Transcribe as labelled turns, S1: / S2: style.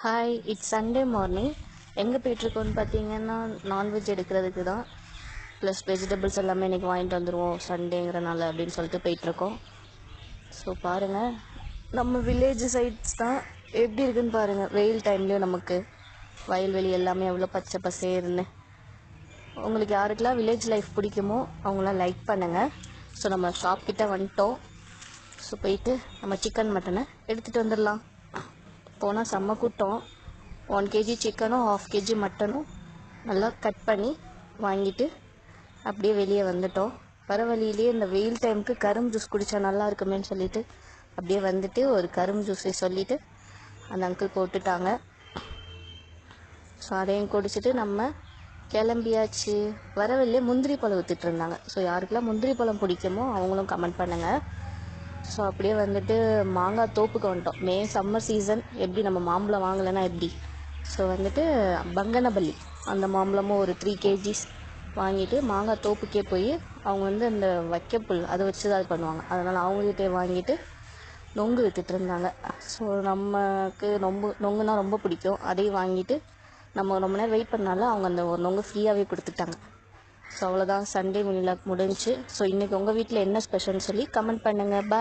S1: Hi, it's Sunday morning. எங்கே போயிட்டுருக்கோன்னு பார்த்தீங்கன்னா non veg எடுக்கிறதுக்கு தான். ப்ளஸ் வெஜிடபிள்ஸ் எல்லாமே இன்றைக்கி வாங்கிட்டு வந்துடுவோம் சண்டேங்கிறனால அப்படின்னு சொல்லிட்டு போயிட்டுருக்கோம். ஸோ பாருங்கள், நம்ம வில்லேஜ் சைட்ஸ் தான் எப்படி இருக்குன்னு பாருங்கள். வெயில் டைம்லேயும் நமக்கு வயல்வெளி எல்லாமே எவ்வளோ பச்சை பசேர்னு. உங்களுக்கு யாருக்கெல்லாம் வில்லேஜ் லைஃப் பிடிக்குமோ அவங்களாம் லைக் பண்ணுங்கள். ஸோ நம்ம ஷாப் கிட்ட வந்துட்டோம். ஸோ போயிட்டு நம்ம சிக்கன் மட்டனை எடுத்துகிட்டு வந்துடலாம். போனால் செம்ம கூட்டம். 1 kg சிக்கனும் 1/2 kg மட்டனும் நல்லா கட் பண்ணி வாங்கிட்டு அப்படியே வெளியே வந்துட்டோம். வர வழியிலேயே இந்த வெயில் டைமுக்கு கரும்பு ஜூஸ் குடித்தா நல்லா இருக்குமேன்னு சொல்லிட்டு அப்படியே வந்துட்டு ஒரு கரும்பு ஜூஸை சொல்லிவிட்டு அந்த அங்கிள் போட்டுட்டாங்க. ஸோ அதையும் குடிச்சிட்டு நம்ம கிளம்பியாச்சு. வர வழியிலே முந்திரி பழம் விற்றுட்டு இருந்தாங்க. ஸோ யாருக்கெல்லாம் முந்திரி பழம் பிடிக்குமோ அவங்களும் கமெண்ட் பண்ணுங்கள். ஸோ அப்படியே வந்துட்டு மாங்காய் தோப்புக்கு வந்துட்டோம். சம்மர் சீசன் எப்படி நம்ம மாம்பழம் வாங்கலைன்னா எப்படி. ஸோ வந்துட்டு பங்கனபள்ளி அந்த மாம்பழமும் ஒரு 3 kgs வாங்கிட்டு மாங்காய் தோப்புக்கே போய் அவங்க வந்து அந்த வைக்கப்புல் அதை வச்சு தான் இது பண்ணுவாங்க. அதனால் அவங்ககிட்டே வாங்கிட்டு நொங்கு விற்றுட்டு இருந்தாங்க. ஸோ நமக்கு நொங்குனா ரொம்ப பிடிக்கும். அதையும் வாங்கிட்டு நம்ம ரொம்ப நேரம் வெயிட் பண்ணாலும் அவங்க அந்த ஒரு நொங்கு ஃப்ரீயாகவே கொடுத்துட்டாங்க. ஸோ அவ்வளோதான், சண்டே மினி வ்ளாக் முடிஞ்சுச்சு. ஸோ இன்றைக்கி உங்கள் வீட்டில் என்ன ஸ்பெஷல்னு சொல்லி கமெண்ட் பண்ணுங்கள். பாய்.